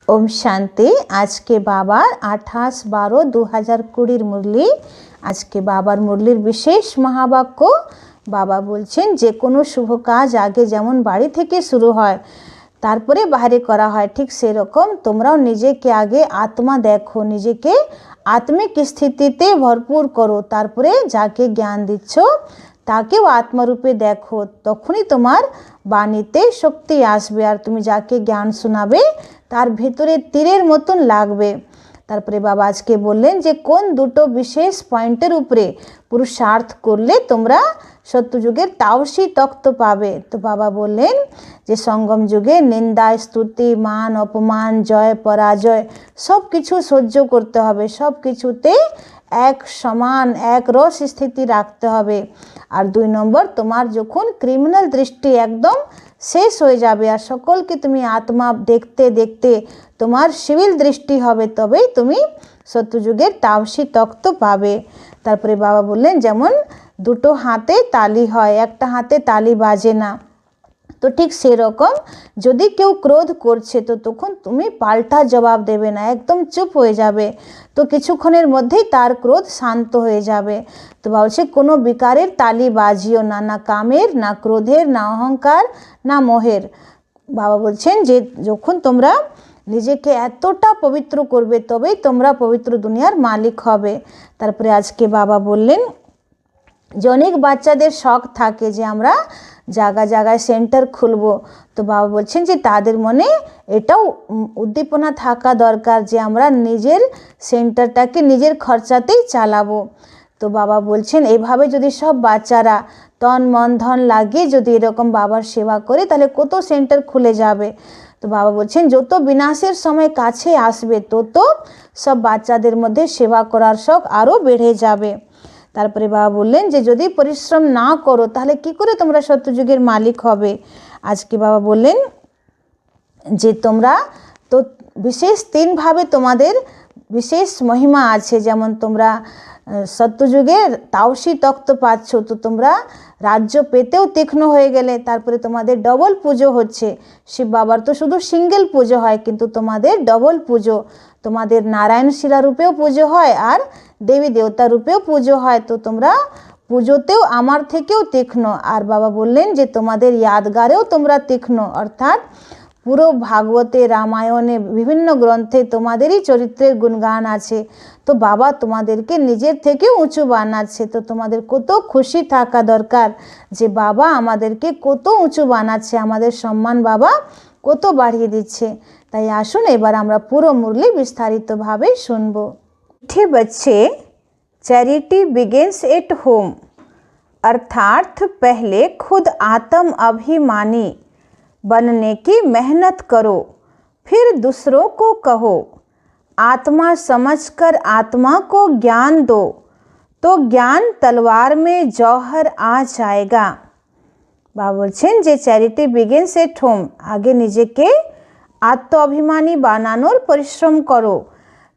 ओम शांति। आज के बाबार 28/12/2020 मुरली। आज के बाबार मुरलीर विशेष महाबाक्য बाबा बोलছেন যে কোনো শুভ কাজ আগে যেমন বাড়ি থেকে শুরু হয় তারপরে বাইরে করা হয়, ঠিক সেরকম তোমরাও নিজেকে আগে আত্মা দেখো, নিজেকে আত্মিক স্থিতিতে ভরপুর করো, তারপরে যাকে জ্ঞান দিচ্ছ তাকেও আত্মারূপে দেখো। তখনই তোমার বাণীতে শক্তি আসবে আর তুমি যাকে জ্ঞান শোনাবে তার ভেতরে তীরের মতন লাগবে। তারপরে বাবা আজকে বললেন যে কোন দুটো বিশেষ পয়েন্টের উপরে পুরুষার্থ করলে তোমরা সত্যযুগের তাওসি তক্ত পাবে। তো বাবা বললেন যে সঙ্গম যুগে নিন্দা, স্তুতি, মান, অপমান, জয় পরাজয় সব কিছু সহ্য করতে হবে, সব কিছুতে এক সমান এক রস স্থিতি রাখতে হবে। আর 2 নম্বর, তোমার যখন ক্রিমিনাল দৃষ্টি একদম শেষ হয়ে যাবে আর সকলকে তুমি আত্মা দেখতে দেখতে তোমার সিভিল দৃষ্টি হবে, তবেই তুমি সত্যযুগের তাওসি তক্ত পাবে। তারপরে বাবা বললেন যেমন দুটো হাতে তালি হয়, একটা হাতে তালি বাজে না, তো ঠিক সেরকম যদি কেউ ক্রোধ করছে তো তখন তুমি পাল্টা জবাব দেবে না, একদম চুপ হয়ে যাবে, তো কিছুক্ষণের মধ্যেই তার ক্রোধ শান্ত হয়ে যাবে। তো বলছে কোনো বিকারের তালি বাজিও না, না কামের, না ক্রোধের, না অহংকার, না মোহের। বাবা বলছেন যে যখন তোমরা নিজেকে এতটা পবিত্র করবে তবেই তোমরা পবিত্র দুনিয়ার মালিক হবে। তারপরে আজকে বাবা বললেন যে অনেক বাচ্চাদের শখ থাকে যে আমরা জায়গায় জায়গায় সেন্টার খুলব, তো বাবা বলছেন যে তাদের মনে এটাও উদ্দীপনা থাকা দরকার যে আমরা নিজের সেন্টারটাকে নিজের খরচাতেই চালাবো। তো বাবা বলছেন এইভাবে যদি সব বাচ্চারা তন মন ধন লাগিয়ে যদি এরকম বাবার সেবা করে তাহলে কত সেন্টার খুলে যাবে। তো বাবা বলছেন যত বিনাশের সময় কাছে আসবে তত সব বাচ্চাদের মধ্যে সেবা করার শখ আরও বেড়ে যাবে। তারপরে বাবা বললেন যে যদি পরিশ্রম না করো তাহলে কি করে তোমরা সত্যযুগের মালিক হবে। আজকে বাবা বললেন যে তোমরা তো বিশেষ 3 ভাবে তোমাদের বিশেষ মহিমা আছে, যেমন তোমরা সত্যযুগে তাওসি তক্ত পাচ্ছ, তো তোমরা রাজ্য পেতেও তীক্ষ্ণ হয়ে গেলে, তারপরে তোমাদের ডবল পুজো হচ্ছে। শিব বাবার তো শুধু সিঙ্গেল পুজো হয়, কিন্তু তোমাদের ডবল পুজো, তোমাদের নারায়ণ শিলা রূপেও পুজো হয় আর দেবী দেবতা রূপেও পুজো হয়, তো তোমরা পুজোতেও আমার থেকেও তীক্ষ্ণ। আর বাবা বললেন যে তোমাদের ইয়াদগারেও তোমরা তীক্ষ্ণ, অর্থাৎ পুরো ভাগবতে, রামায়ণে, বিভিন্ন গ্রন্থে তোমাদেরই চরিত্রের গুণগান আছে, তো বাবা তোমাদেরকে নিজের থেকেও উঁচু বানাচ্ছে। তো তোমাদের কত খুশি থাকা দরকার যে বাবা আমাদেরকে কত উঁচু বানাচ্ছে, আমাদের সম্মান বাবা কত বাড়িয়ে দিচ্ছে। তাই আসুন এবার আমরা পুরো মুরলি বিস্তারিতভাবে শুনব। मीठे बच्चे, चैरिटी बिगिंस एट होम, अर्थात पहले खुद आत्म अभिमानी बनने की मेहनत करो, फिर दूसरों को कहो। आत्मा समझकर आत्मा को ज्ञान दो तो ज्ञान तलवार में जौहर आ जाएगा। बाबा বলছেন যে চ্যারিটি বিগিনস এট হোম, আগে নিজেকে আত্ম অভিমানী বানানোর পরিশ্রম করো,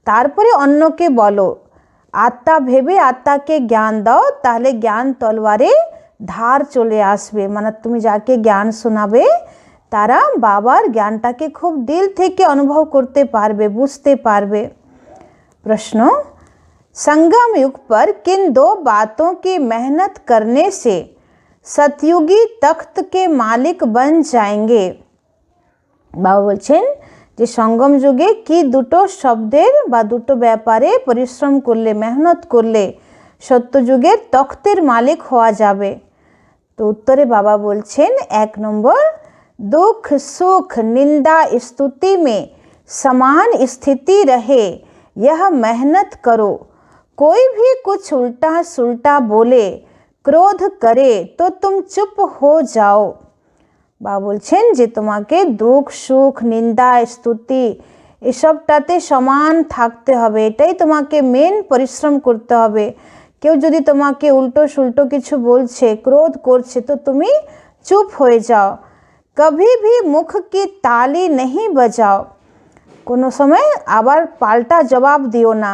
তারপরে অন্যকে বলো। আত্মা ভেবে আত্মাকে জ্ঞান দাও, তাহলে জ্ঞান তলোয়ারে ধার চলে আসবে, মানে তুমি যাকে জ্ঞান শোনাবে তারা বাবার জ্ঞানটাকে খুব দিল থেকে অনুভব করতে পারবে, বুঝতে পারবে। प्रश्न, संगम युग पर किन 2 बातों की मेहनत करने से सतयुगी तख्त के मालिक बन जाएंगे। बाबा বলছেন যে সঙ্গম যুগে কি দুটো শব্দের বা দুটো ব্যাপারে পরিশ্রম করলে, মেহনত করলে সত্যযুগের তখ্তের মালিক হওয়া যাবে। তো উত্তরে বাবা বলছেন 1 নম্বর, दुख सुख निंदा स्तुति में समान स्थिति रहे यह मेहनत करो। कोई भी कुछ उल्टा सुल्टा बोले, क्रोध करे तो तुम चुप हो जाओ। বাবা বলছেন যে তোমাকে দুঃখ সুখ নিন্দা স্তুতি এসবটাতে সমান থাকতে হবে, এটাই তোমাকে মেন পরিশ্রম করতে হবে। কেউ যদি তোমাকে উল্টো সুল্টো কিছু বলছে, ক্রোধ করছে, তো তুমি চুপ হয়ে যাও। कभी भी मुख की ताली नहीं बजाओ, কোনো সময় আবার পাল্টা জবাব দিও না।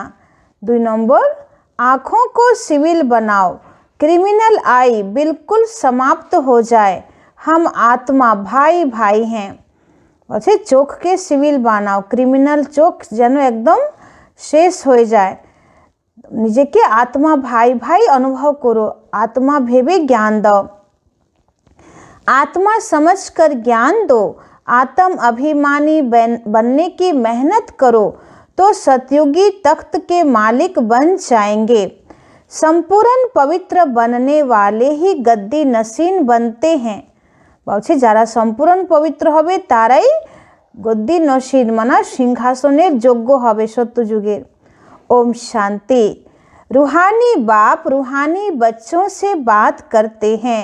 2 নম্বর, आँखों को सिविल बनाओ, क्रिमिनल आई बिल्कुल समाप्त हो जाए, हम आत्मा भाई भाई हैं। বলছে চোখকে সিভিল বানাও, ক্রিমিনাল চোখ যেন একদম শেষ হয়ে যায়। নিজেকে আত্মা ভাই ভাই অনুভव करो, आत्मा भेबे ज्ञान दो, आत्मा समझकर ज्ञान दो, आत्म अभिमानी बनने की मेहनत करो तो सतयुगी तख्त के मालिक बन जाएंगे। संपूर्ण पवित्र बनने वाले ही गद्दी नसीन बनते हैं। বলছে যারা সম্পূর্ণ পবিত্র হবে তারাই গদ্দি নসীন মানে সিংহাসনের যোগ্য হবে সত্যযুগের। ओम शांति। रूहानी बाप रूहानी बच्चों से बात करते हैं।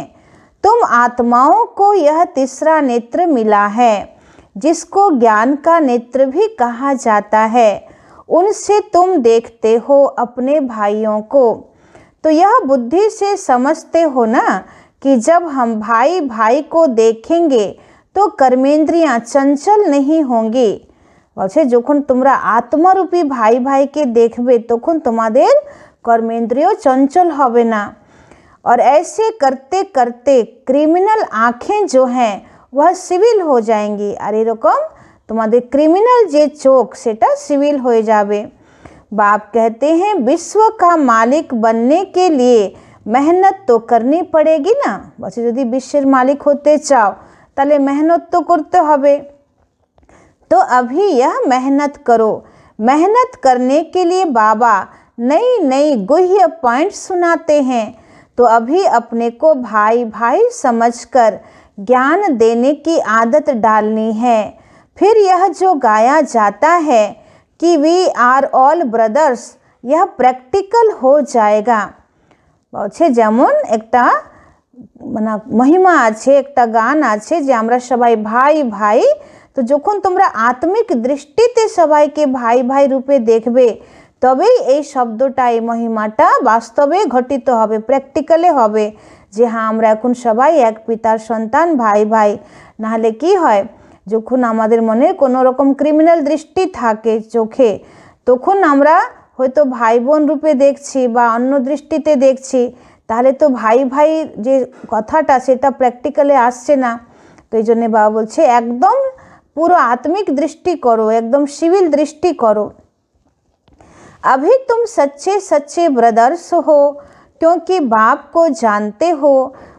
तुम आत्माओं को यह तीसरा नेत्र मिला है जिसको ज्ञान का नेत्र भी कहा जाता है। उनसे तुम देखते हो अपने भाइयों को। तो यह बुद्धि से समझते हो ना कि जब हम भाई भाई को देखेंगे तो कर्मेंद्रियां चंचल नहीं होंगी। বলছে যখন তোমরা আত্মারূপী ভাই ভাইকে দেখবে তখন তোমাদের কর্মেন্দ্রিয় চঞ্চল হবে না। और ऐसे करते करते क्रिमिनल आँखें जो हैं वह सिविल हो जाएंगी। আর এরকম তোমাদের ক্রিমিনাল যে চোখ সেটা সিভিল হয়ে যাবে। बाप कहते हैं विश्व का मालिक बनने के लिए मेहनत तो करनी पड़ेगी ना। বলছে যদি বিশ্বের মালিক হতে চাও তাহলে মেহনত তো করতে হবে। तो अभी यह मेहनत करो। मेहनत करने के लिए बाबा नई नई गुह्य पॉइंट सुनाते हैं। तो अभी अपने को भाई भाई समझकर ज्ञान देने की आदत डालनी है। फिर यह जो गाया जाता है कि वी आर ऑल ब्रदर्स, यह प्रैक्टिकल हो जाएगा। বলছে যেমন একটা মানে মহিমা আছে, একটা গান আছে যে আমরা সবাই ভাই ভাই। তো যখন তোমরা আত্মিক দৃষ্টিতে সবাইকে ভাই ভাই রূপে দেখবে তবেই এই শব্দটা এই মহিমাটা বাস্তবে ঘটিত হবে, প্র্যাকটিক্যালে হবে যে হ্যাঁ আমরা এখন সবাই এক পিতার সন্তান ভাই ভাই। নাহলে কি হয়, যখন আমাদের মনে কোনো রকম ক্রিমিনাল দৃষ্টি থাকে চোখে তখন আমরা হয়তো ভাই বোন রূপে দেখছি বা অন্য দৃষ্টিতে দেখছি, তাহলে তো ভাই ভাই যে কথাটা সেটা প্র্যাকটিক্যালে আসছে না। তো এই জন্যে বাবা বলছে একদম पूरा आत्मिक दृष्टि करो, एकदम सिविल दृष्टि करो। अभी तुम सच्चे सच्चे ब्रदर्स हो क्योंकि बाप को जानते हो।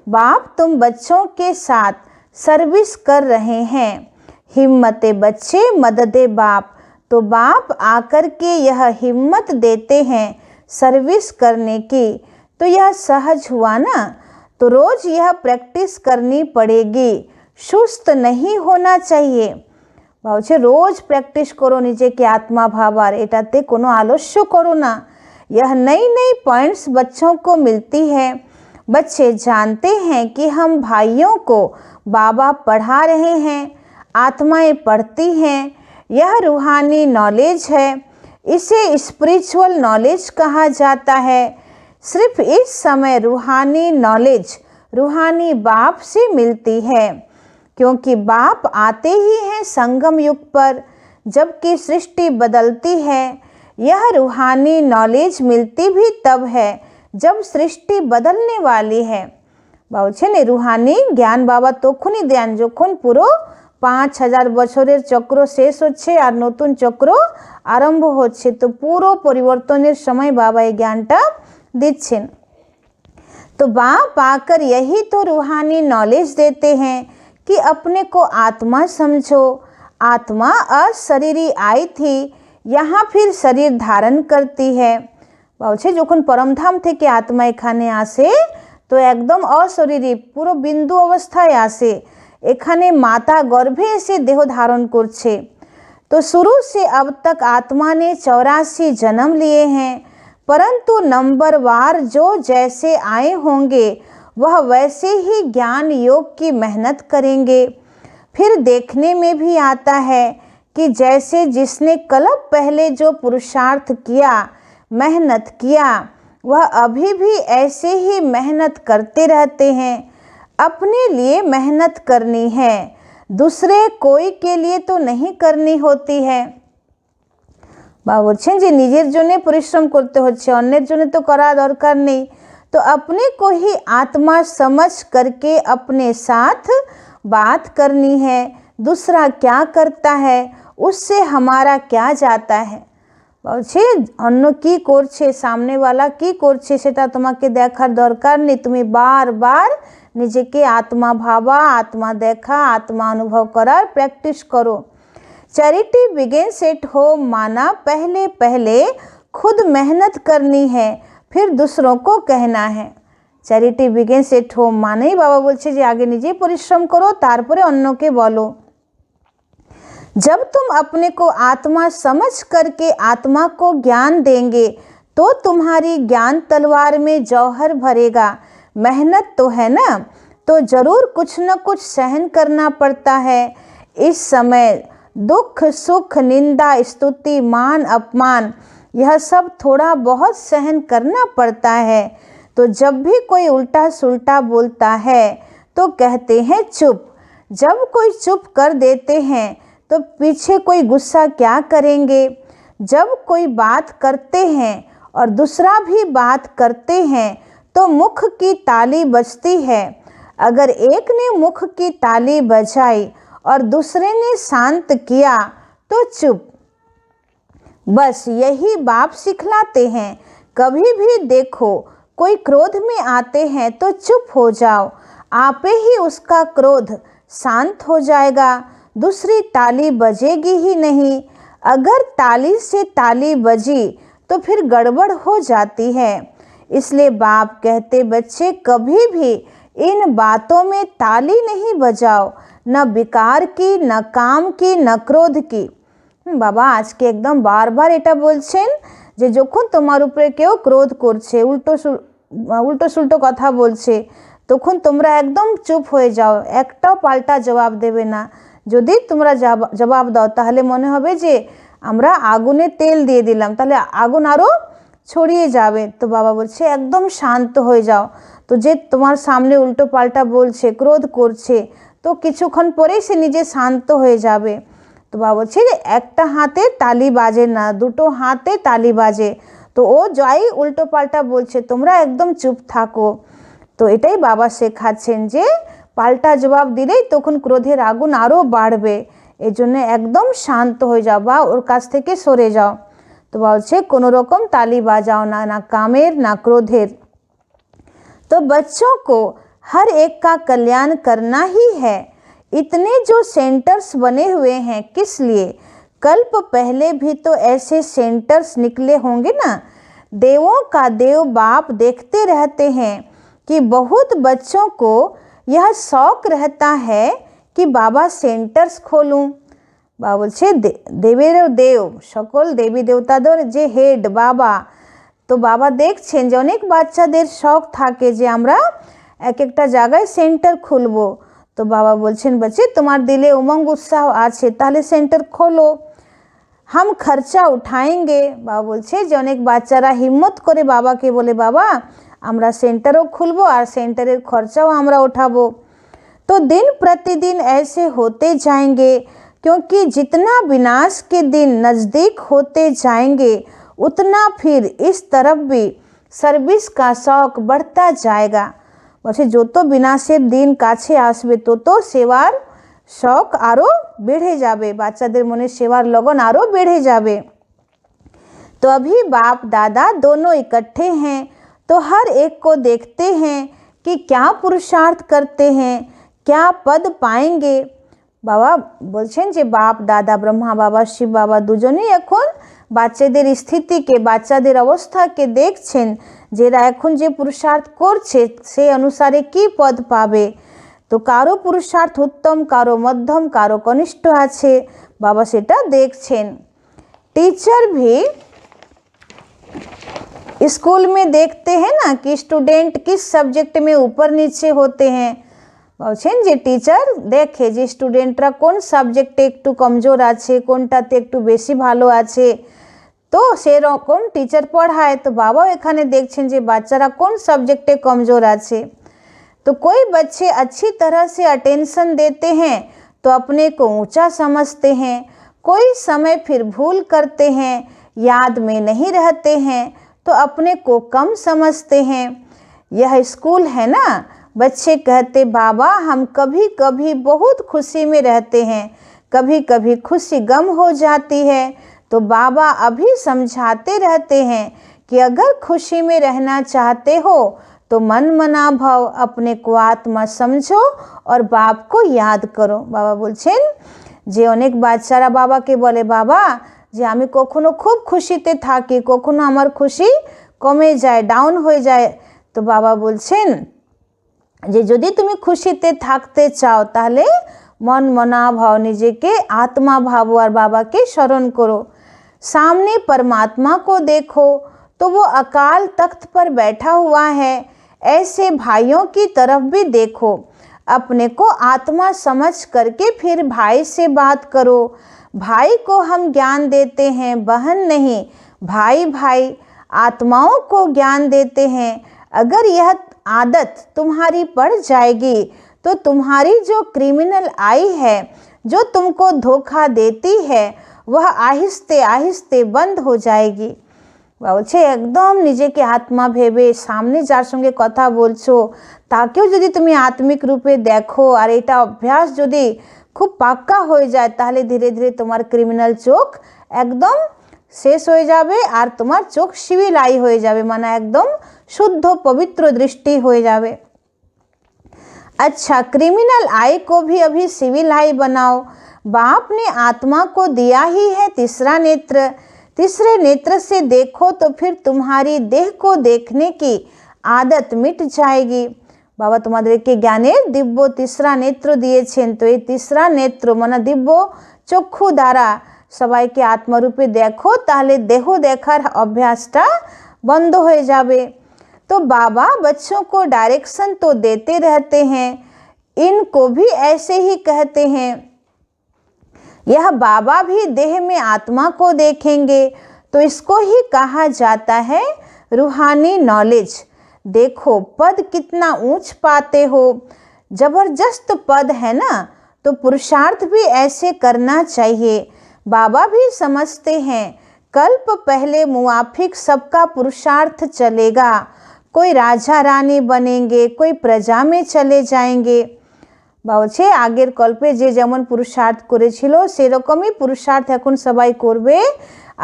बाप तुम बच्चों के साथ सर्विस कर रहे हैं। हिम्मते बच्चे मददे बाप। तो बाप आकर के यह हिम्मत देते हैं सर्विस करने की। तो यह सहज हुआ ना। तो रोज़ यह प्रैक्टिस करनी पड़ेगी, সুস্থ नहीं होना चाहिए। বলছে রোজ প্র্যাকটিস করো নিজেকে आत्मा भावार, এটাতে কোনো আলস্য করো না। यह नई नई पॉइंट्स बच्चों को मिलती है। बच्चे जानते हैं कि हम भाइयों को बाबा पढ़ा रहे हैं, आत्माएं पढ़ती हैं। यह रूहानी नॉलेज है, इसे स्पिरिचुअल नॉलेज कहा जाता है। सिर्फ इस समय रूहानी नॉलेज रूहानी बाप से मिलती है क्योंकि बाप आते ही हैं संगम युग पर जबकि सृष्टि बदलती है। यह रूहानी नॉलेज मिलती भी तब है जब सृष्टि बदलने वाली है। বলছেন এই রুহানি জ্ঞান বাবা তখনই দেন যখন পুরো 5000 বছরের চক্র শেষ হচ্ছে আর নতুন চক্র আরম্ভ হচ্ছে। তো পুরো পরিবর্তনের সময় বাবা এই জ্ঞানটা দিচ্ছেন। तो बाप आकर यही तो रूहानी नॉलेज देते हैं कि अपने को आत्मा समझो। आत्मा अशरीरी आई थी, यहाँ फिर शरीर धारण करती है। বলছে যখন পরমধাম থেকে আত্মা এখানে আসে তো একদম অশরীরী পুরো বিন্দু অবস্থায় আসে, এখানে माता गर्भे से देह धारण করছে। तो शुरू से अब तक आत्मा ने 84 जन्म लिए हैं, परंतु नंबरवार जो जैसे आए होंगे वह वैसे ही ज्ञान योग की मेहनत करेंगे। फिर देखने में भी आता है कि जैसे जिसने कल्प पहले जो पुरुषार्थ किया, मेहनत किया, वह अभी भी ऐसे ही मेहनत करते रहते हैं। अपने लिए मेहनत करनी है, दूसरे कोई के लिए तो नहीं करनी होती है। বাবা বলছেন যে নিজের জন্য পরিশ্রম করতে হচ্ছে, অন্যের জন্য তো করা দরকার নেই। तो अपने को ही आत्मा समझ करके अपने साथ बात करनी है, दूसरा क्या करता है उससे हमारा क्या जाता है। বলছে অন্য কি করছে, সামনেওয়ালা কি করছে সেটা তোমাকে দেখার দরকার নেই। তুমি বারবার নিজেকে আত্মা ভাবা, আত্মা দেখা, আত্মা অনুভव করার প্র্যাকটিস করো। चैरिटी बिगिंस एट होम माना पहले पहले खुद मेहनत करनी है, फिर दूसरों को कहना है। चैरिटी बिगिंस एट होम मानेই বাবা বলছে যে আগে নিজেই পরিশ্রম করো, তারপরে অন্যকে বলো। जब तुम अपने को आत्मा समझ करके आत्मा को ज्ञान देंगे तो तुम्हारी ज्ञान तलवार में जौहर भरेगा। मेहनत तो है ना, तो ज़रूर कुछ न कुछ सहन करना पड़ता है। इस समय दुख सुख निंदा स्तुति मान अपमान यह सब थोड़ा बहुत सहन करना पड़ता है। तो जब भी कोई उल्टा सुल्टा बोलता है तो कहते हैं चुप। जब कोई चुप कर देते हैं तो पीछे कोई गुस्सा क्या करेंगे। जब कोई बात करते हैं और दूसरा भी बात करते हैं तो मुख की ताली बजती है। अगर एक ने मुख की ताली बजाई और दूसरे ने शांत किया तो चुप। बस यही बाप सिखलाते हैं। कभी भी देखो कोई क्रोध में आते हैं तो चुप हो जाओ, आपे ही उसका क्रोध शांत हो जाएगा, दूसरी ताली बजेगी ही नहीं। अगर ताली से ताली बजी तो फिर गड़बड़ हो जाती है। इसलिए बाप कहते बच्चे कभी भी इन बातों में ताली नहीं बजाओ, न विकार की, न काम की, न क्रोध की। বাবা আজকে একদম বারবার এটা বলছেন যে যখন তোমার উপরে কেউ ক্রোধ করছে, উল্টো সুল্টো কথা বলছে, তখন তোমরা একদম চুপ হয়ে যাও, একটাও পাল্টা জবাব দেবে না। যদি তোমরা জবাব দাও তাহলে মনে হবে যে আমরা আগুনে তেল দিয়ে দিলাম, তাহলে আগুন আরও ছড়িয়ে যাবে। তো বাবা বলছে একদম শান্ত হয়ে যাও। তো যে তোমার সামনে উল্টো পাল্টা বলছে, ক্রোধ করছে, তো কিছুক্ষণ পরেই সে নিজে শান্ত হয়ে যাবে। তো বাবা বলছে যে একটা হাতে তালি বাজে না, দুটো হাতে তালি বাজে। তো ও যাই উল্টো পাল্টা বলছে তোমরা একদম চুপ থাকো। তো এটাই বাবা শেখাচ্ছেন যে পাল্টা জবাব দিলেই তখন ক্রোধের আগুন আরও বাড়বে, এই জন্য একদম শান্ত হয়ে যাও বা ওর কাছ থেকে সরে যাও। তো বলছে কোনো রকম তালি বাজাও না, না कामेर ना क्रोधेर। तो बच्चों को हर एक का कल्याण करना ही है। इतने जो सेंटर्स बने हुए हैं किस लिए? कल्प पहले भी तो ऐसे सेंटर्स निकले होंगे ना। देवों का देव बाप देखते रहते हैं कि बहुत बच्चों को यह शौक रहता है कि बाबा सेंटर्स खोलूं। बाबा बोलছে देवेर देव सकल देवी देवताদের যে হেড বাবা, তো বাবা দেখছেন যে অনেক বাচ্চাদের শখ থাকে যে আমরা এক একটা জায়গায় সেন্টার খুলব। তো বাবা বলছেন बच्चे তোমার দিলে উমঙ্গ উৎসাহ আছে তাহলে সেন্টার খোলো, हम खर्चा उठाएंगे। বাবা বলছে যে অনেক বাচ্চারা হিম্মত করে বাবাকে বলে বাবা আমরা সেন্টারও খুলব আর সেন্টারের খরচাও আমরা উঠাবো। तो दिन प्रतिदिन ऐसे होते जाएंगे क्योंकि जितना विनाश के दिन नज़दीक होते जाएंगे उतना फिर इस तरफ भी सर्विस का शौक बढ़ता जाएगा। বলছে যত বিনাশের দিন কাছে আসবে তত সেবার শখ আরও বেড়ে যাবে, বাচ্চাদের মনে সেবার লগন আরও বেড়ে যাবে। तो अभी बाप दादा दोनों इकट्ठे हैं तो हर एक को देखते हैं कि क्या पुरुषार्थ करते हैं, क्या पद पाएंगे। বাবা বলছেন যে বাপ দাদা ব্রহ্মা বাবা শিব বাবা দুজনেই এখন বাচ্চাদের স্থিতিকে, বাচ্চাদের অবস্থাকে দেখছেন যে এরা এখন যে পুরুষার্থ করছে সেই অনুসারে কি পদ পাবে। তো কারো পুরুষার্থ উত্তম, কারো মধ্যম, কারো কনিষ্ঠ আছে, বাবা সেটা দেখছেন। टीचर भी स्कूल में देखते हैं ना कि स्टूडेंट किस सब्जेक्ट में ऊपर नीचे होते हैं। বলছেন যে টিচার দেখে যে স্টুডেন্টরা কোন সাবজেক্টে একটু কমজোর আছে, কোনটাতে একটু বেশি ভালো আছে, তো সেরকম টিচার পড়ায়। তো বাবাও এখানে দেখছেন যে বাচ্চারা কোন সাবজেক্টে কমজোর আছে। तो कोई बच्चे अच्छी तरह से अटेंशन देते हैं तो अपने को ऊंचा समझते हैं, कोई समय फिर भूल करते हैं, याद में नहीं रहते हैं तो अपने को कम समझते हैं। यह स्कूल है ना, बच्चे कहते बाबा हम कभी कभी बहुत खुशी में रहते हैं, कभी कभी खुशी गम हो जाती है। तो बाबा अभी समझाते रहते हैं कि अगर खुशी में रहना चाहते हो तो मन मना भाव, अपने को आत्मा समझो और बाप को याद करो। बाबा बोलছেন যে অনেক বাচ্চারা বাবাকে বলে বাবা যে আমি কখনো খুব খুশিতে থাকি, কখনো আমার খুশি কমে যায়, ডাউন হয়ে যায়। তো বাবা বলছেন যে যদি তুমি খুশিতে থাকতে চাও তাহলে मन मना भाव, নিজেকে आत्मा भावो और बाबा के स्मरण करो। सामने परमात्मा को देखो तो वो अकाल तख्त पर बैठा हुआ है। ऐसे भाइयों की तरफ भी देखो, अपने को आत्मा समझ करके फिर भाई से बात करो। भाई को हम ज्ञान देते हैं, बहन नहीं। भाई भाई आत्माओं को ज्ञान देते हैं। अगर यह आदत तुम्हारी पड़ जाएगी तो तुम्हारी जो क्रिमिनल आई है, जो तुमको धोखा देती है, वह आहिस्ते आहिस्ते बंद हो जाएगी। বলছে একদম নিজেকে আত্মা ভেবে সামনে যার সঙ্গে কথা বলছো তাকেও যদি তুমি আত্মিক রূপে দেখো আর এটা অভ্যাস যদি খুব পাক্কা হয়ে যায় তাহলে ধীরে ধীরে তোমার ক্রিমিনাল চোখ একদম শেষ হয়ে যাবে আর তোমার চোখ সিভিল আই হয়ে যাবে, মানে একদম শুদ্ধ পবিত্র দৃষ্টি হয়ে যাবে। अच्छा, क्रिमिनल आई को भी अभी सिविल आई बनाओ। बाप ने आत्मा को दिया ही है तीसरा नेत्र, तीसरे नेत्र से देखो तो फिर तुम्हारी देह को देखने की आदत मिट जाएगी। बाबा तुम्हादेरके ज्ञानेर दिव्य तीसरा नेत्र दिएছেন, तो ये तीसरा नेत्र माने दिव्य चक्षु द्वारा सबाइके आत्मारूपे देखो ताहले देह देखार अभ्यासटा बंद हो जाबे। तो बाबा बच्चों को डायरेक्शन तो देते रहते हैं, इनको भी ऐसे ही कहते हैं। यह बाबा भी देह में आत्मा को देखेंगे तो इसको ही कहा जाता है रूहानी नॉलेज। देखो पद कितना ऊंच पाते हो, जबरदस्त पद है ना, तो पुरुषार्थ भी ऐसे करना चाहिए। बाबा भी समझते हैं कल्प पहले मुआफिक सबका पुरुषार्थ चलेगा। कोई राजा रानी बनेंगे, कोई प्रजा में चले जाएंगे। বলছে আগের কল্পে যে যেমন পুরুষার্থ করেছিল সেরকমই পুরুষার্থ এখন সবাই করবে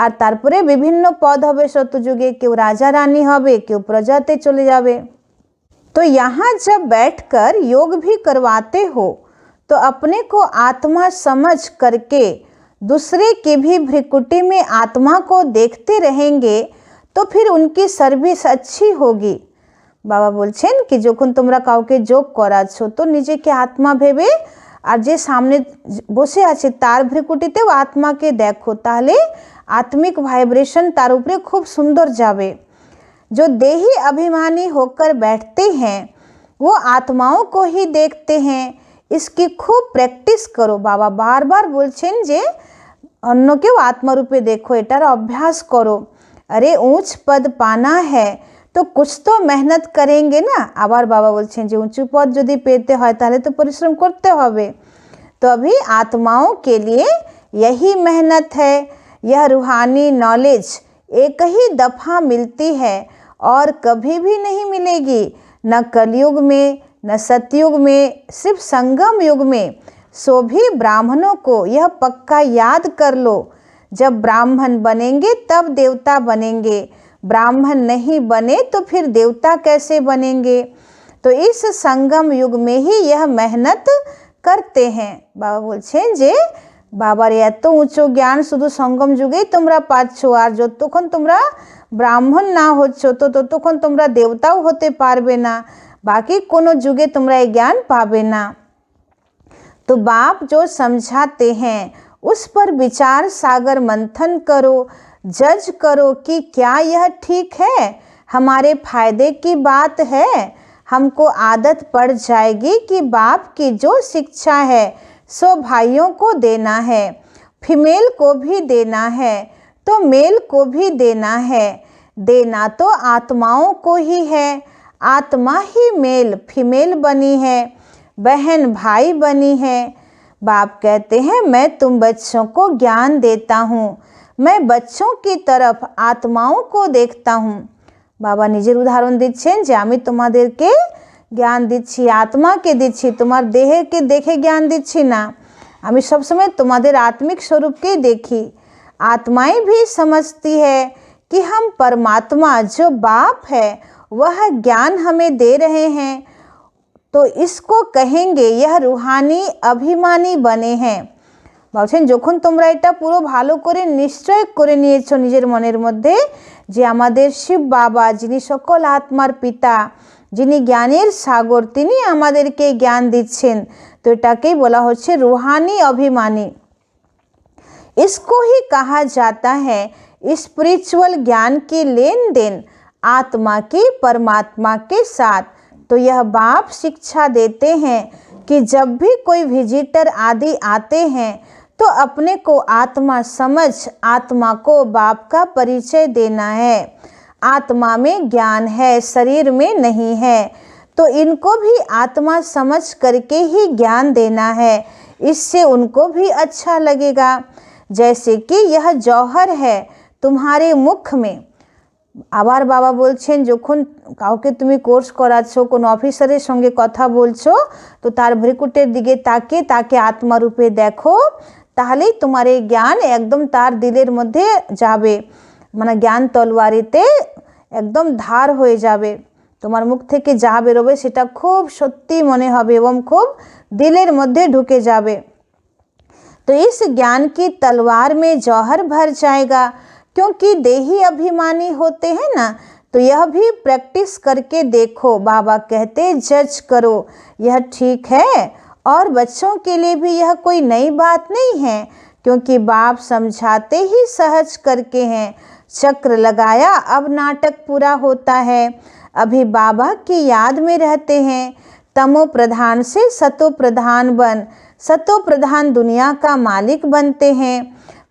আর তারপরে বিভিন্ন পদ হবে সত্যযুগে, কেউ রাজা রানী হবে, কেউ প্রজাতে চলে যাবে। तो यहाँ जब बैठकर योग भी करवाते हो तो अपने को आत्मा समझ करके दूसरे की भी भ्रिकुटी में आत्मा को देखते रहेंगे तो फिर उनकी सर्विस अच्छी होगी। बाबा बोलছেন कि যখন তোমরা কাউকে যোগ করাচ্ছো তো নিজেকে আত্মা ভেবে আর যে সামনে বসে আছে তার ভ্রিকুটিতেও আত্মাকে দেখো, তাহলে आत्मिक वाइब्रेशन तार ऊपरे खूब सुंदर जावे। जो देही अभिमानी होकर बैठते हैं वो आत्माओं को ही देखते हैं। इसकी खूब प्रैक्टिस करो। बाबा बार बार बोलছেন যে अन्य के आत्मा रूपे देखो, एटार अभ्यास करो। अरे ऊंच पद पाना है तो कुछ तो मेहनत करेंगे ना। आबार बाबा बोलছেন যে ऊंचू पद यदि पेते হয় তাহলে तो परिश्रम करते হবে। तो अभी आत्माओं के लिए यही मेहनत है। यह रूहानी नॉलेज एक ही दफ़ा मिलती है और कभी भी नहीं मिलेगी, न कलयुग में न सतयुग में, सिर्फ संगम युग में। सो भी ब्राह्मणों को यह पक्का याद कर लो, जब ब्राह्मण बनेंगे तब देवता बनेंगे, ब्राह्मण नहीं बने तो फिर देवता कैसे बनेंगे। तो इस संगम युग में ही यह मेहनत करते हैं। बाबा बोलছেন যে বাবার এত উঁচু জ্ঞান শুধু সঙ্গম যুগেই তোমরা পাচ্ছ, আর যতক্ষণ তোমরা ব্রাহ্মণ না হচ্ছ তো ততক্ষণ তোমরা দেবতাও হতে পারবে না, বাকি কোনো যুগে তোমরা এই জ্ঞান পাবে না। तो बाप जो समझाते हैं उस पर विचार सागर मंथन करो, जज करो कि क्या यह ठीक है, हमारे फायदे की बात है। हमको आदत पड़ जाएगी कि बाप की जो शिक्षा है सो भाइयों को देना है, फीमेल को भी देना है तो मेल को भी देना है। देना तो आत्माओं को ही है, आत्मा ही मेल फीमेल बनी है, बहन भाई बनी है। बाप कहते हैं मैं तुम बच्चों को ज्ञान देता हूँ, मैं बच्चों की तरफ आत्माओं को देखता हूँ। बाबा निजेर उदाहरण दिच्छेन जे आमी तोमादेरके জ্ঞান দিচ্ছি, আত্মাকে দিচ্ছি, তোমার দেহকে দেখে জ্ঞান দিচ্ছি না, আমি সবসময় তোমাদের आत्मिक स्वरूपকেই দেখি। आत्माएं भी समझती है कि हम परमात्मा जो बाप है वह ज्ञान हमें दे रहे हैं, तो इसको कहेंगे यह रूहानी अभिमानी बने हैं। বলছেন যখন তোমরা এটা পুরো ভালো করে নিশ্চয় করে নিয়েছো নিজের মনের মধ্যে যে আমাদের শিব বাবা যিনি সকল আত্মার পিতা, যিনি জ্ঞানের সাগর, তিনি আমাদেরকে জ্ঞান দিচ্ছেন, তো এটাকেই বলা হচ্ছে रूहानी अभिमानी। इसको ही कहा जाता है स्पिरिचुअल ज्ञान की लेन देन आत्मा की परमात्मा के साथ। तो यह बाप शिक्षा देते हैं कि जब भी कोई विजिटर आदि आते हैं तो अपने को आत्मा समझ आत्मा को बाप का परिचय देना है। आत्मा में ज्ञान है, शरीर में नहीं है, तो इनको भी आत्मा समझ करके ही ज्ञान देना है, इससे उनको भी अच्छा लगेगा। जैसे कि यह जौहर है तुम्हारे मुख में। আবার বাবা বলছেন যখন কাউকে তুমি কোর্স করাচ্ছো, কোনো অফিসারের সঙ্গে কথা বলছো, তো তার ভ্রুকুটের দিকে তাকে তাকে আত্মারূপে দেখো, তাহলেই তোমার এই জ্ঞান একদম তার দিলের মধ্যে যাবে, মানে জ্ঞান তলোয়ারিতে একদম ধার হয়ে যাবে, তোমার মুখ থেকে যা বেরোবে সেটা খুব সত্যি মনে হবে এবং খুব দিলের মধ্যে ঢুকে যাবে। तो इस ज्ञान की तलवार में जौहर भर जाएगा, क्योंकि देही अभिमानी होते हैं ना, तो यह भी प्रैक्टिस करके देखो। बाबा कहते जज करो, यह ठीक है, और बच्चों के लिए भी यह कोई नई बात नहीं है, क्योंकि बाप समझाते ही सहज करके हैं। चक्र लगाया, अब नाटक पूरा होता है। अभी बाबा की याद में रहते हैं। तमो प्रधान से सतो प्रधान बन, सतो प्रधान दुनिया का मालिक बनते हैं,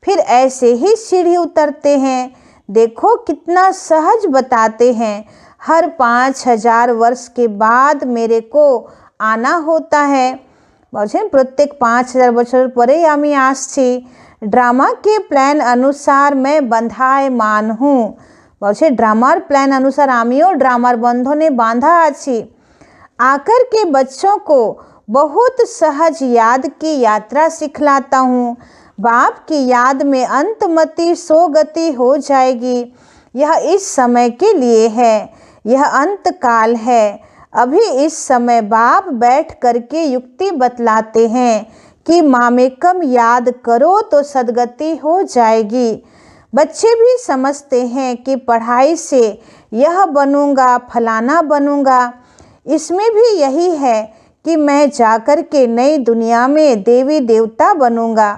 फिर ऐसे ही सीढ़ी उतरते हैं। देखो कितना सहज बताते हैं। हर 5000 वर्ष के बाद मेरे को आना होता है। বলছেন প্রত্যেক 5000 বছর পরেই আমি আসছি। ड्रामा के प्लान अनुसार मैं बंधायमान हूँ। বলছে ড্রামার প্ল্যান अनुसार আমিও ড্রামার বন্ধনে বাঁধা আছি। आकर के बच्चों को बहुत सहज याद की यात्रा सिखलाता हूँ। बाप की याद में अंतमति सोगति हो जाएगी। यह इस समय के लिए है, यह अंत काल है। अभी इस समय बाप बैठ करके युक्ति बतलाते हैं कि मामेकम याद करो तो सदगति हो जाएगी। बच्चे भी समझते हैं कि पढ़ाई से यह बनूंगा, फलाना बनूंगा। इसमें भी यही है कि मैं जाकर के नई दुनिया में देवी देवता बनूंगा।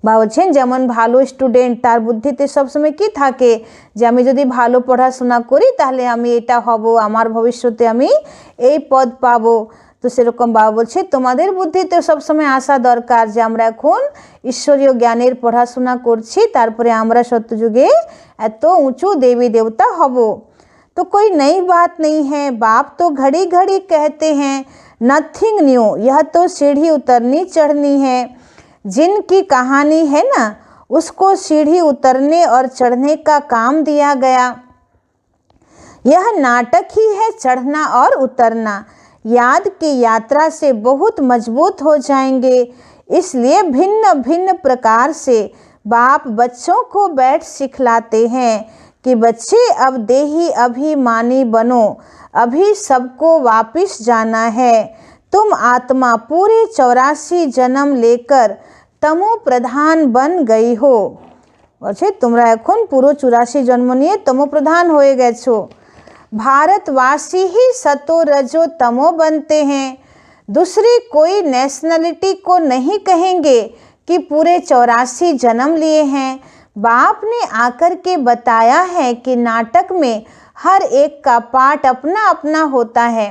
বলছেন যেমন ভালো স্টুডেন্ট তার বুদ্ধিতে সবসময় কি থাকে যে আমি যদি ভালো পড়াশোনা করি তাহলে আমি এটা হব, আমার ভবিষ্যতে আমি এই পদ পাবো। তো সেরকম বাবা বলছে তোমাদের বুদ্ধিতে সবসময় আসা দরকার যে আমরা এখন ঈশ্বরীয় জ্ঞানের পড়াশোনা করছি, তারপরে আমরা সত্যযুগে এত উঁচু দেবী দেবতা হব। तो कोई नई बात नहीं है। बाप तो घड़ी घड़ी कहते हैं नथिंग न्यू, यह तो सीढ़ी उतरनी चढ़नी है। जिनकी कहानी है ना उसको सीढ़ी उतरने और चढ़ने का काम दिया गया। यह नाटक ही है चढ़ना और उतरना। याद की यात्रा से बहुत मजबूत हो जाएंगे। इसलिए भिन्न भिन्न प्रकार से बाप बच्चों को बैठ सिखलाते हैं कि बच्चे अब देही अभिमानी बनो, अभी सबको वापिस जाना है। तुम आत्मा पूरे 84 जन्म लेकर तमो प्रधान बन गई हो। বলছে তোমরা এখন পুরো 84 জন্ম নিয়ে তমো প্রধান হয়ে গেছো। भारतवासी ही सतो रजो तमो बनते हैं। दूसरी कोई नेशनलिटी को नहीं कहेंगे कि पूरे 84 जन्म लिए हैं। बाप ने आकर के बताया है कि नाटक में हर एक का पार्ट अपना अपना होता है।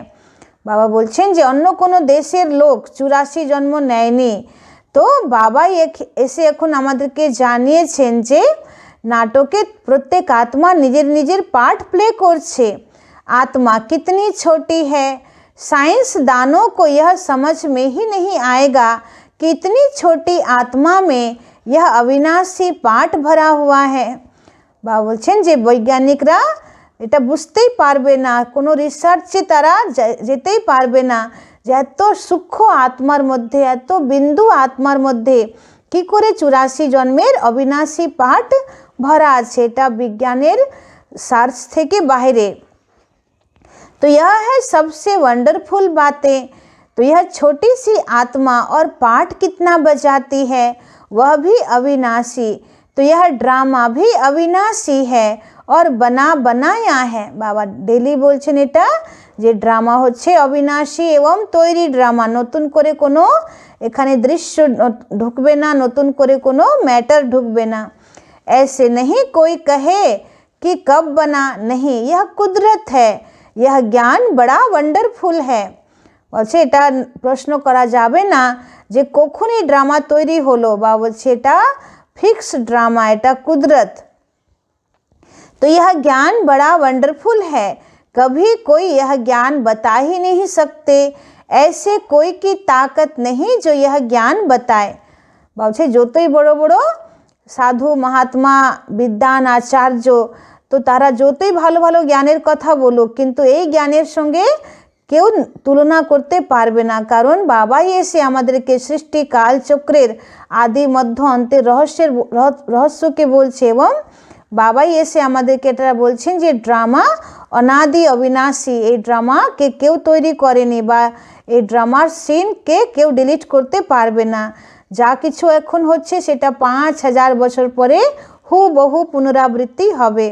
বাবা বলছেন যে অন্য কোনো দেশের লোক 84 জন্ম নেয়নি, তো বাবাই এসে এখন আমাদেরকে জানিয়েছেন যে নাটকে প্রত্যেক আত্মা নিজের নিজের পার্ট প্লে করছে। आत्मा कितनी छोटी है, साइंसदानों को यह समझ में ही नहीं आएगा कि इतनी छोटी आत्मा में यह अविनाशी पार्ट भरा हुआ है। বাবা বলছেন যে বৈজ্ঞানিকরা এটা বুঝতেই পারবে না, কোনো রিসার্চে তারা যেতেই পারবে না যে এত সূক্ষ্ম আত্মার মধ্যে, এত বিন্দু আত্মার মধ্যে কি করে 84 জন্মের অবিনাশী পাঠ ভরা আছে। এটা বিজ্ঞানের সার্চ থেকে বাইরে। तो यह है सबसे वंडरफुल बातें। तो यह छोटी सी आत्मा और पाठ कितना बजाती है, वह भी अविनाशी। तो यह ड्रामा भी अविनाशी है और बना बनाया है। बाबा डेली बोलছেন এটা যে ড্রামা হচ্ছে অবিনাশী এবং তৈরি ড্রামা, নতুন করে কোনো এখানে দৃশ্য ঢুকবে না, নতুন করে কোনো ম্যাটার ঢুকবে না। ऐसे नहीं कोई कहे कि कब बना, नहीं, यह कुदरत है, यह ज्ञान बड़ा वंडरफुल है। বলছে এটা প্রশ্ন করা যাবে না যে কখনই ড্রামা তৈরি হলো, বা বলছে এটা ফিক্স ড্রামা, এটা কুদরত। तो यह ज्ञान बड़ा वंडरफुल है, कभी कोई यह ज्ञान बता ही नहीं सकते, ऐसे कोई की ताकत नहीं जो यह ज्ञान बताए। বলছে যতই বড় বড় সাধু মহাত্মা বিদ্বান আচার্য, তো তারা যতই ভালো ভালো জ্ঞানের কথা বলুক, কিন্তু এই জ্ঞানের সঙ্গে কেউ তুলনা করতে পারবে না। কারণ বাবাই এসে আমাদেরকে সৃষ্টি কালচক্রের আদি মধ্য অন্তের রহস্যকে বলছে, এবং বাবাই এসে আমাদেরকে এটা বলছেন যে ড্রামা অনাদি অবিনাশী, এই ড্রামাকে কেউ তৈরি করেনি, বা এই ড্রামার সিনকে কেউ ডিলিট করতে পারবে না। যা কিছু এখন হচ্ছে সেটা 5000 বছর পরে হুবহু পুনরাবৃত্তি হবে।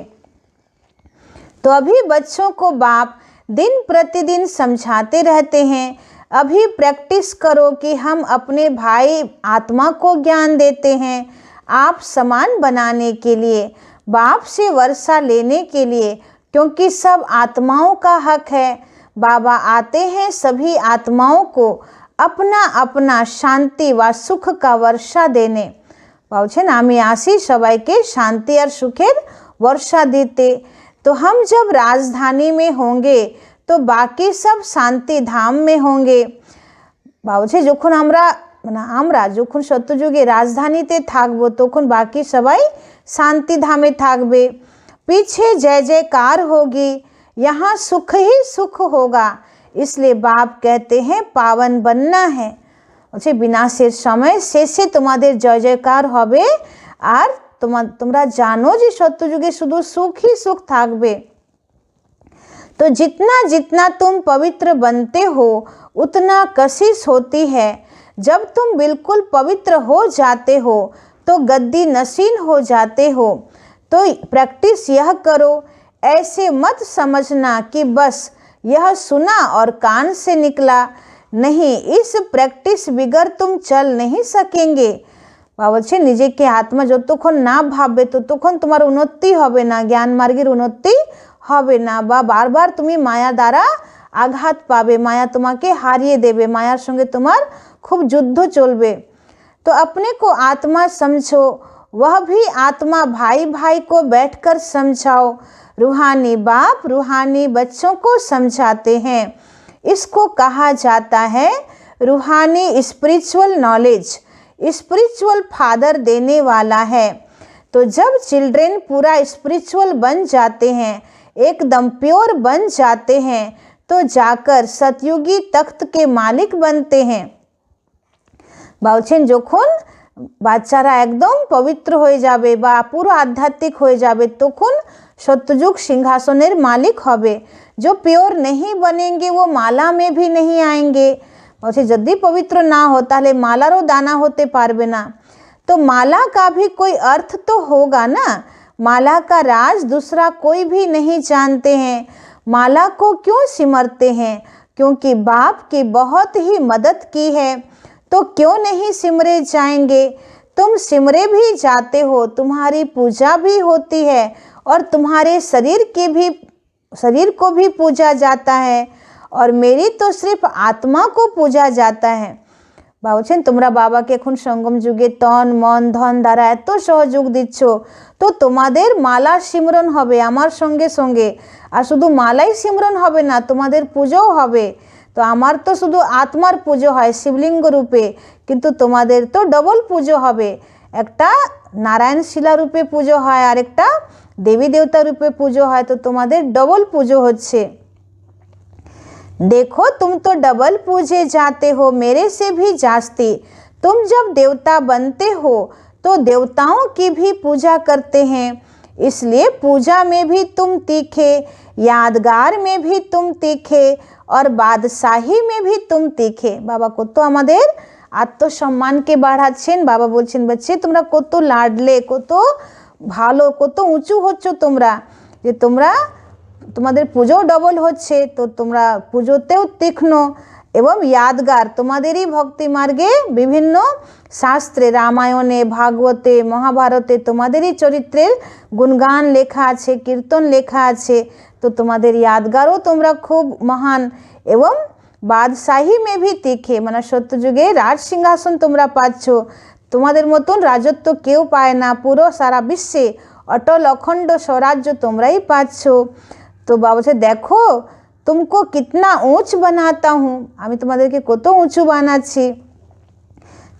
तो अभी बच्चों को बाप दिन प्रतिदिन समझाते रहते हैं, अभी प्रैक्टिस करो कि हम अपने भाई आत्मा को ज्ञान देते हैं, आप समान बनाने के लिए, बाप से वर्षा लेने के लिए, क्योंकि सब आत्माओं का हक है। बाबा आते हैं सभी आत्माओं को अपना अपना शांति व सुख का वर्षा देने। বলছেন আমি আসি সবাইকে শান্তি আর সুখের वर्षा देते। तो हम जब राजधानी में होंगे तो बाकी सब शांति धाम में होंगे। বলছে যখন আমরা যখন সত্যযুগে রাজধানীতে থাকবো, তখন বাকি সবাই শান্তি ধামে থাকবে। पीछे जय जयकार होगी, यहाँ सुख ही सुख होगा, इसलिए बाप कहते हैं पावन बनना है। বলছে বিনাশের সময় শেষে তোমাদের জয় জয়কার হবে, আর তোমরা জানো যে সত্যযুগে শুধু সুখ ही सुख থাকবে। तो जितना जितना तुम पवित्र बनते हो उतना कशिश होती है। जब तुम बिल्कुल पवित्र हो जाते हो तो गद्दी नशीन हो जाते हो। तो प्रैक्टिस यह करो, ऐसे मत समझना कि बस यह सुना और कान से निकला, नहीं, इस प्रैक्टिस बिगर तुम चल नहीं सकेंगे। বলছে নিজেকে আত্মা যতক্ষণ না ভাববে ততক্ষণ তোমার উন্নতি হবে না, জ্ঞান মার্গের উন্নতি হবে না, বা বারবার তুমি মায়া দ্বারা আঘাত পাবে, মায়া তোমাকে হারিয়ে দেবে, মায়ার সঙ্গে তোমার খুব যুদ্ধ চলবে। तो अपने को आत्मा समझो, वह भी आत्मा भाई भाई को बैठकर समझाओ। रूहानी बाप रूहानी बच्चों को समझाते हैं, इसको कहा जाता है रूहानी स्पिरिचुअल नॉलेज। स्पिरिचुअल फादर देने वाला है। तो जब चिल्ड्रेन पूरा स्पिरिचुअल बन जाते हैं, एकदम प्योर बन जाते हैं, तो जाकर सतयुगी तख्त के मालिक बनते हैं। বলছেন যখন বাচ্চারা একদম পবিত্র হয়ে যাবে বা পুরো আধ্যাত্মিক হয়ে যাবে, তখন সত্যযুগ সিংহাসনের মালিক হবে। जो प्योर नहीं बनेंगे वो माला में भी नहीं आएंगे। বলছে যদি পবিত্র না हो তাহলে মালারও দানা হতে পারবে না। तो माला का भी कोई अर्थ तो होगा ना, माला का राज दूसरा कोई भी नहीं जानते हैं। माला को क्यों सिमरते हैं, क्योंकि बाप की बहुत ही मदद की है, तो क्यों नहीं सिमरे जाएंगे। तुम सिमरे भी जाते हो, तुम्हारी पूजा भी होती है, और तुम्हारे शरीर को भी पूजा जाता है, और मेरी तो सिर्फ आत्मा को पूजा जाता है। বলছেন তোমরা বাবাকে এখন সঙ্গম যুগে তন মন ধন দ্বারা এত সহযোগ দিচ্ছ, তো তোমাদের মালা সিমরন হবে আমার সঙ্গে সঙ্গে। আর শুধু মালাই সিমরন হবে না, তোমাদের পুজোও হবে। তো আমার তো শুধু আত্মার পুজো হয় শিবলিঙ্গ রূপে, কিন্তু তোমাদের তো ডবল পুজো হবে। একটা নারায়ণ শিলা রূপে পুজো হয় আর একটা দেवी देवता रूपे পুজো হয়, তো তোমাদের ডবল পুজো হচ্ছে। देखो तुम तो डबल पूजे जाते हो मेरे से भी जास्ती, तुम जब देवता बनते हो तो देवताओं की भी पूजा करते हैं, इसलिए पूजा में भी तुम तीखे, यादगार में भी तुम तीखे और बादशाही में भी तुम तीखे। बाबा কত আমাদের আত্মসম্মানকে বাড়াচ্ছেন। বাবা বলছেন বাচ্চে তোমরা কত লাডলে, কত ভালো, কত উঁচু হচ্ছ তোমরা, যে তোমরা তোমাদের পুজো ডবল হচ্ছে, তো তোমরা পুজোতেও তীক্ষ্ণ এবং यादगार। তোমাদেরই ভক্তি মার্গে বিভিন্ন শাস্ত্রে, রামায়ণে, ভাগবতে, মহাভারতে তোমাদেরই চরিত্রের গুণগান লেখা আছে, কীর্তন লেখা আছে, তো তোমাদের यादगारও তোমরা খুব মহান। এবং বাদশাহী মে ভি তিখে, মানে সত্যযুগে রাজ সিংহাসন তোমরা পাচ্ছ, তোমাদের মতন রাজত্ব কেউ পায় না, পুরো সারা বিশ্বে অটল অখণ্ড স্বরাজ্য তোমরাই পাচ্ছ। তো বাবা বলছে দেখো तुमको कितना ऊंच बनाता हूँ, আমি তোমাদেরকে কত উঁচু বানাচ্ছি।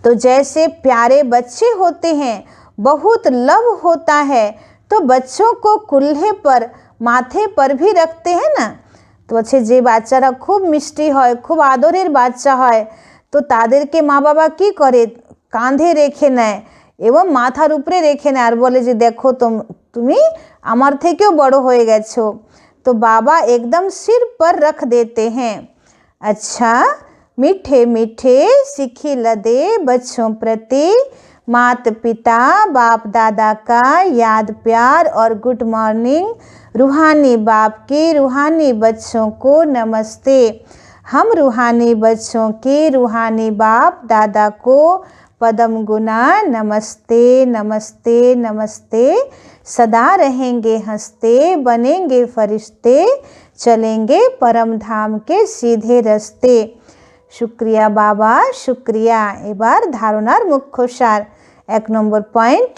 तो जैसे प्यारे बच्चे होते हैं बहुत लव होता है, तो बच्चों को कुल्हे पर माथे पर भी रखते हैं ना। তো বলছে যে বাচ্চারা খুব মিষ্টি হয়, খুব আদরের বাচ্চা হয়, তো তাদেরকে মা বাবা কি করে, কাঁধে রেখে নেয় এবং মাথার উপরে রেখে নেয় আর বলে যে দেখো তুমি আমার থেকেও বড় হয়ে গেছো। तो बाबा एकदम सिर पर रख देते हैं। अच्छा मीठे मीठे सिखी लदे बच्चों प्रति माता पिता बाप दादा का याद प्यार और गुड मॉर्निंग, रूहानी बाप के रूहानी बच्चों को नमस्ते। हम रूहानी बच्चों के रूहानी बाप दादा को पदम गुना नमस्ते नमस्ते नमस्ते। सदा रहेंगे हंसते बनेंगे फरिश्ते, चलेंगे परम धाम के सीधे रास्ते। शुक्रिया बाबा शुक्रिया। এবার ধারণার মুখ্য সার। 1 নম্বর পয়েंट,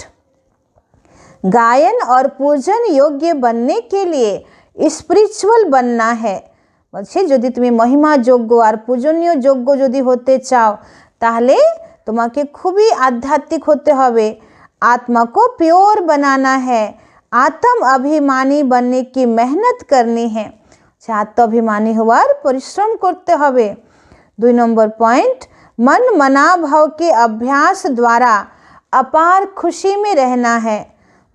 गायन और पूजन योग्य बनने के लिए स्पिरिचुअल बनना है। বলছে যদি তুমি মহিমা যোগ্য আর পূজনীয় যোগ্য যদি হতে চাও তাহলে তোমাকে খুবই আধ্যাত্মিক হতে হবে। आत्मा को प्योर बनाना है, आत्म अभिमानी बनने की मेहनत करनी है। आत्माभिमानी हওয়ার परिश्रम करते হবে। 2 নম্বর पॉइंट, मन मना भाव के अभ्यास द्वारा अपार खुशी में रहना है।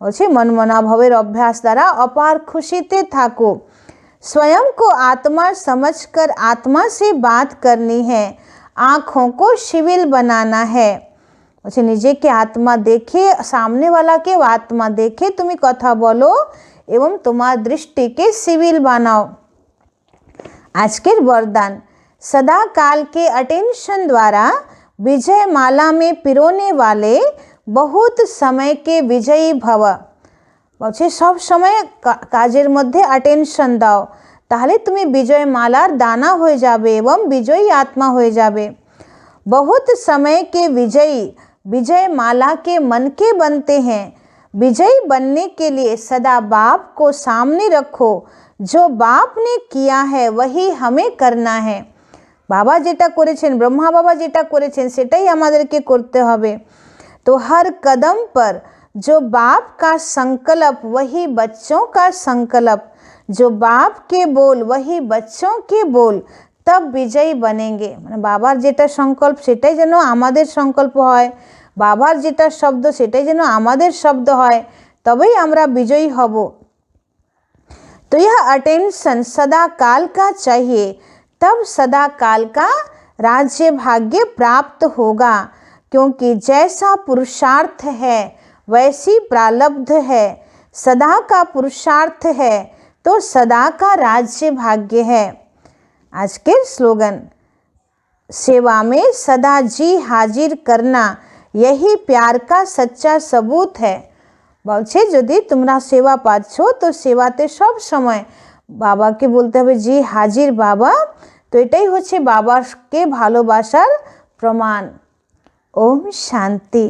বলছে मन मना भावेर अभ्यास द्वारा अपार खुशीते থাকো। स्वयं को आत्मा समझकर आत्मा से बात करनी है, आँखों को शिविल बनाना है। বলছে নিজেকে আত্মা দেখে, সামনে ওয়ালাকে আত্মা দেখে তুমি কথা বলো এবং তোমার দৃষ্টিকে সিভিল বানাও। আজকের বরদান, सदा काल के अटेंशन द्वारा विजय माला में पिरोने वाले बहुत समय के विजयी भव। বলছে সব সময় কাজের মধ্যে অ্যাটেনশন দাও, তাহলে তুমি বিজয় মালার দানা হয়ে যাবে এবং বিজয়ী আত্মা হয়ে যাবে। बहुत समय के विजयी विजय माला के मन के बनते हैं। विजयी बनने के लिए सदा बाप को सामने रखो, जो बाप ने किया है वही हमें करना है। बाबा जेटा करेছেন, ब्रह्मा बाबा जेटा करेছেন সেটাই আমাদেরকে করতে হবে। तो हर कदम पर जो बाप का संकल्प वही बच्चों का संकल्प, जो बाप के बोल वही बच्चों के बोल, तब विजयी बनेंगे। মানে বাবার যেটা সংকল্প সেটাই যেন আমাদের সংকল্প হয়, বাবার যেটা শব্দ সেটাই যেন আমাদের শব্দ হয়, তবেই আমরা বিজয়ী হব। तो यह अटेंशन सदा काल का चाहिए, तब सदा काल का राज्य भाग्य प्राप्त होगा, क्योंकि जैसा पुरुषार्थ है वैसी प्रारब्ध है। सदा का पुरुषार्थ है तो सदा का राज्य भाग्य है। आज के स्लोगन, सेवा में सदा जी हाजिर करना यही प्यार का सच्चा सबूत है। বলছে যদি তোমরা সেবা পাচ্ছ তো সেবাতে সব সময় বাবাকে বলতে হবে জি হাজির বাবা, তো এটাই হচ্ছে বাবাকে ভালোবাসার প্রমাণ। ওম শান্তি।